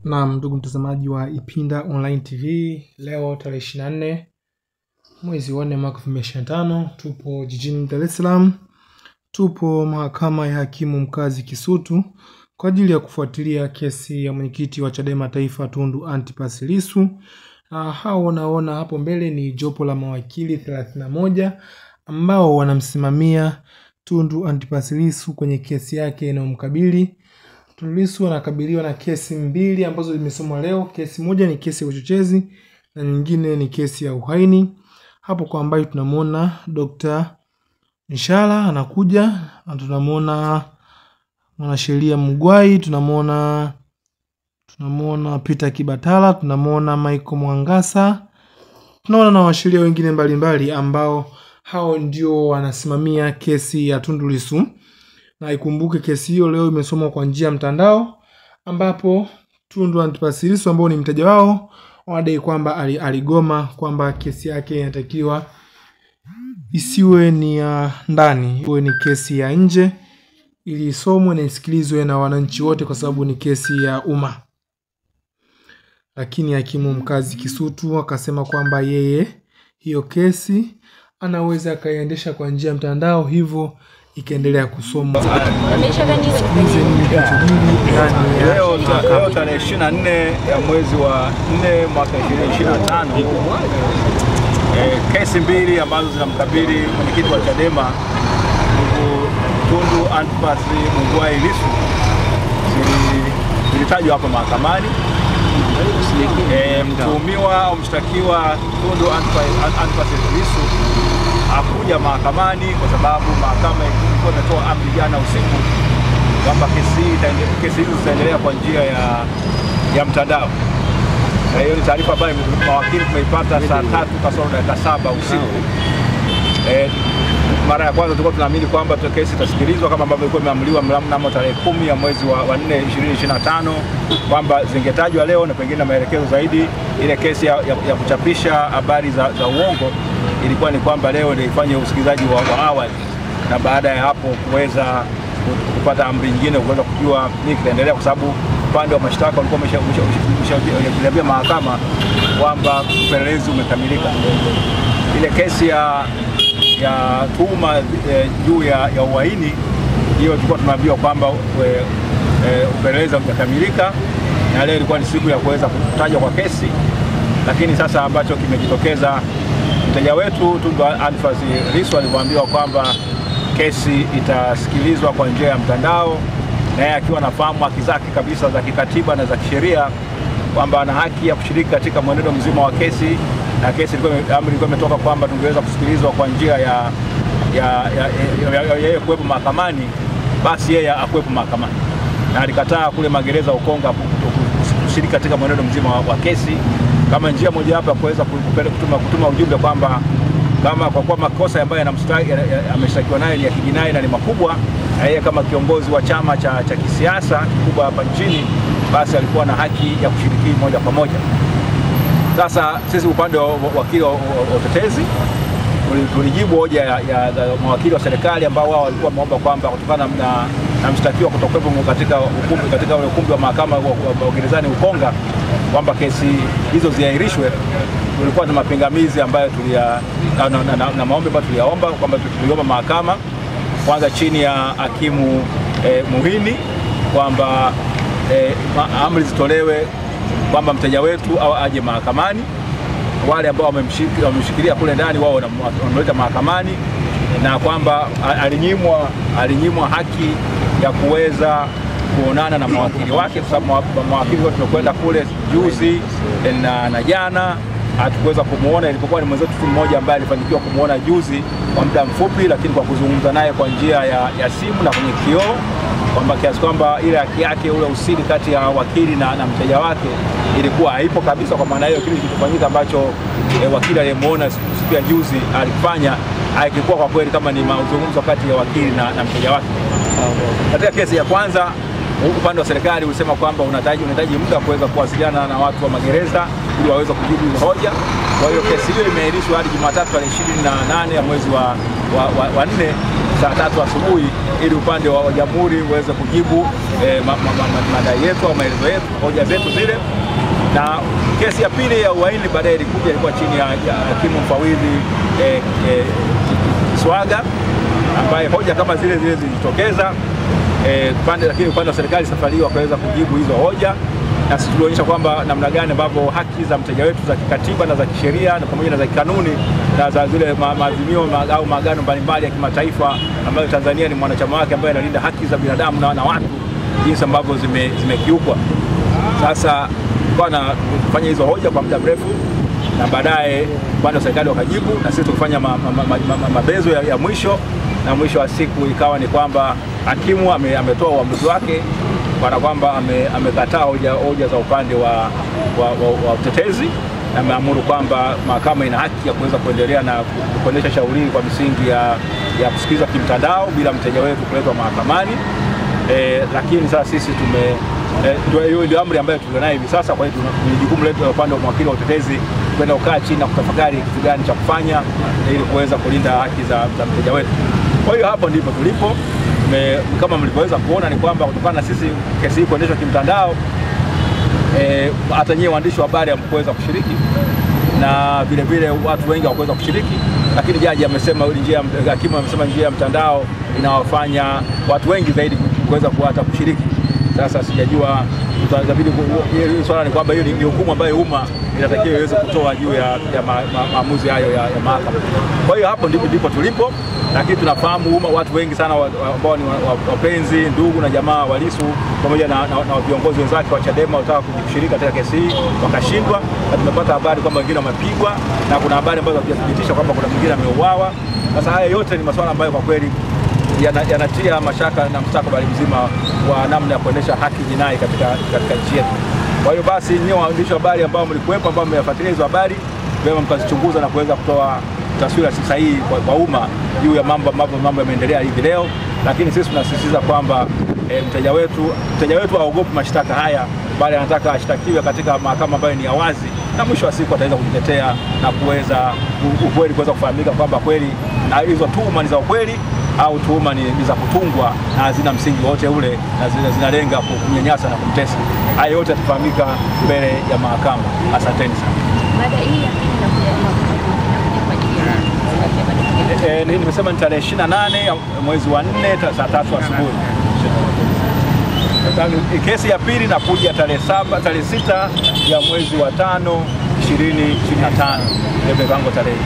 Naam, ndugu mtazamaji wa Ipinda Online TV, leo tarehe 24 mwezi wa 4 mwaka 2025, tupo jijini Dar es Salaam. Tupo mahakama ya hakimu mkazi Kisutu kwa ajili ya kufuatilia kesi ya mwenyekiti wa Chadema Taifa Tundu Antipas Lissu. Hao unaona hapo mbele ni jopo la mawakili 31 ambao wanamsimamia Tundu Antipas Lissu kwenye kesi yake inayomkabili. Tundu Lissu anakabiliwa na kesi mbili ambazo zimesomwa leo. Kesi moja ni kesi ya uchochezi na nyingine ni kesi ya uhaini. Hapo kwa ambayo tunamwona Dr. Nishala anakuja, na tunamwona mwanasheria Mugwai, tunamwona Peter Kibatala, tunamwona Michael Mwangasa, tunaona na washeria wengine mbalimbali ambao hao ndio wanasimamia kesi ya Tundu Lissu. Na ikumbuke kesi hiyo leo imesomwa kwa njia ya mtandao, ambapo Tundu Antipas Lissu ambao ni mteja wao wanadai kwamba aligoma, kwamba kesi yake inatakiwa isiwe ni ya ndani, iwe ni kesi ya nje ili isomwe na isikilizwe na wananchi wote kwa sababu ni kesi ya umma. Lakini hakimu mkazi Kisutu akasema kwamba yeye hiyo kesi anaweza akaiendesha kwa njia ya mtandao, hivyo ikaendelea kusomwa. Leo tarehe 24 ya mwezi wa 4 mwaka 2025, kesi mbili ambazo zinamkabili mwenyekiti wa Chadema Tundu Antipas Lissu zilitajwa hapa mahakamani. Mtuhumiwa au mshtakiwa Tundu Antipas Lissu hakuja mahakamani kwa sababu mahakama ilikuwa imetoa amri jana usiku kwamba kesi hizo zitaendelea kwa njia ya mtandao. Na hiyo ni taarifa ambayo mawakili tumeipata saa 3:07 usiku. Mara ya kwanza tulikuwa tunaamini kwamba kesi itasikilizwa kama ambavyo ilikuwa imeamriwa mnamo tarehe 10 ya mwezi wa 4 2025 kwamba zingetajwa leo na pengine na maelekezo zaidi. Ile kesi ya kuchapisha habari za uongo ilikuwa ni kwamba leo ndio ifanye usikilizaji wa awali, na baada ya hapo kuweza kupata amri nyingine kuweza kujua nini kitaendelea, kwa sababu upande wa mashtaka walikuwa wameshaambia mahakama kwamba upelelezi umekamilika. Ile kesi ya tuhuma juu ya uhaini, hiyo tulikuwa tunaambiwa kwamba upelelezi umekamilika, na leo ilikuwa ni siku ya kuweza kutajwa kwa kesi. Lakini sasa ambacho kimejitokeza, mteja wetu Tundu Antipas Lissu aliambiwa kwamba kesi itasikilizwa kwa njia ya mtandao, na yeye akiwa anafahamu haki zake kabisa za kikatiba na za kisheria kwamba ana haki ya kushiriki katika mwenendo mzima wa kesi, na kesi ilikuwa imetoka kwamba tungeweza kusikilizwa kwa njia ya yeye kuwepo mahakamani, basi yeye akuwepo mahakamani, na alikataa kule magereza Ukonga kushiriki katika mwenendo mzima wa kesi kama njia moja hapa kuweza kutuma ujumbe kwamba kama kwa kuwa makosa ambayo ameshtakiwa nayo ni ya kijinai na ni makubwa, na yeye kama kiongozi wa chama cha kisiasa kikubwa hapa nchini, basi alikuwa na haki ya kushiriki moja kwa moja. Sasa sisi upande wa wakili wa utetezi tulijibu hoja ya mawakili wa serikali ambao wao walikuwa wameomba kwamba kutokana na mshtakiwa kutokuwepo katika ule ukumbi wa mahakama wa gerezani Ukonga kwamba kesi hizo ziahirishwe. Tulikuwa na mapingamizi ambayo na maombi ambayo tuliyaomba kwamba tuliomba mahakama kwanza chini ya hakimu Muhini kwamba amri zitolewe kwamba mteja wetu au aje mahakamani, wale ambao wamemshikilia kule ndani wao wanamleta mahakamani, na kwamba alinyimwa haki ya kuweza kuonana na mawakili wake, kwa sababu mawakili wote tumekwenda kule juzi na jana hatukuweza kumuona, ilipokuwa ni mwenzetu tu mmoja ambaye alifanikiwa kumuona juzi kwa muda mfupi, lakini kwa kuzungumza naye kwa njia ya simu na kwenye kioo, kwamba kiasi kwamba ile haki yake, ule usiri kati ya wakili na mteja wake ilikuwa haipo kabisa. Kwa maana hiyo kile kilichofanyika ambacho wakili aliyemuona siku ya juzi alifanya haikuwa kwa kweli kama ni mazungumzo kati ya wakili na mteja wake. Katika kesi ya kwanza upande wa serikali ulisema kwamba unahitaji muda kuweza kuwasiliana na watu wa magereza ili waweze kujibu hizo hoja. Kwa hiyo kesi hiyo imeahirishwa hadi Jumatatu tarehe 28 ya mwezi wa 4 saa 3 asubuhi ili upande wa jamhuri uweze kujibu madai yetu au maelezo yetu, hoja zetu zile. Na kesi ya pili ya uhaini baadaye ilikuwa chini ya hakimu mfawidhi Swaga, ambaye hoja kama zile zilitokeza lakini upande wa serikali safari hiyo wakaweza kujibu hizo hoja, na sisi tulionyesha kwamba namna gani ambavyo haki za mteja wetu za kikatiba na za kisheria na pamoja na za kanuni na za zile maazimio au maagano mbalimbali ya kimataifa ambayo Tanzania ni mwanachama wake, ambaye analinda haki za binadamu na watu, jinsi ambavyo zimekiukwa. Sasa bwana kufanya hizo hoja kwa muda mrefu, na baadaye upande wa serikali wakajibu, na sisi tukafanya mabezo ya mwisho, na mwisho wa siku ikawa ni kwamba hakimu ametoa uamuzi wake kwa kwamba amekataa hoja za upande wa utetezi, na ameamuru kwamba mahakama ina haki ya kuweza kuendelea na kuendesha shauri kwa misingi ya kusikiliza kimtandao bila mteja wetu kuletwa mahakamani. Lakini sasa sisi ndio amri ambayo tulionayo hivi sasa. Kwa hiyo ni jukumu letu la upande wa mwakili wa utetezi kwenda kukaa chini na kutafakari kitu gani cha kufanya ili kuweza kulinda haki za mteja wetu. Kwa hiyo hapo ndipo tulipo. Kama mlivyoweza kuona ni kwamba kutokana na sisi kesi hii kuendeshwa kimtandao, hata nyewe waandishi wa habari hamkuweza kushiriki, na vile vile watu wengi hawakuweza kushiriki, lakini jaji amesema hakimu amesema njia ya mtandao inawafanya watu wengi zaidi kuweza hata kushiriki. Sasa sijajua tutabidi swala ni kwamba hiyo ni hukumu ambayo umma inatakiwa iweze kutoa juu ya maamuzi hayo ya mahakama. Kwa hiyo hapo ndipo tulipo, lakini tunafahamu watu wengi sana ambao ni wapenzi, ndugu na jamaa wa Lissu pamoja na viongozi wenzake wa Chadema wanataka kushiriki katika kesi hii wakashindwa, na tumepata habari kwamba wengine wamepigwa, na kuna habari ambazo zinathibitisha kwamba kuna mwingine ameuawa. Sasa haya yote ni masuala ambayo kwa kweli yanatia mashaka na mustakabali mzima wa namna ya kuendesha haki jinai katika nchi yetu. Kwa hiyo basi nyinyi waandishi wa habari ambao mlikuwepo, ambao mmefuatilia hizo habari, vyema mkazichunguza na kuweza kutoa taswira sahihi kwa umma juu ya mambo yameendelea hivi leo. Lakini sisi tunasisitiza kwamba mteja wetu haogopi mashtaka haya, bali anataka ashtakiwe katika mahakama ambayo ni ya wazi, na mwisho wa siku ataweza kujitetea na ukweli kuweza kufahamika kwamba kweli na hizo tuhuma ni za ukweli au tuhuma ni za kutungwa na hazina msingi wote ule na zinalenga kumnyanyasa na kumtesa. Haya yote yatafahamika mbele ya mahakama. Asanteni sana. Mada hii nimesema ni tarehe 28 mwezi wa 4 saa 3 asubuhi. Kesi ya pili nakuja tarehe 6 ya mwezi wa 5 2025. Ndio mpango tarehe.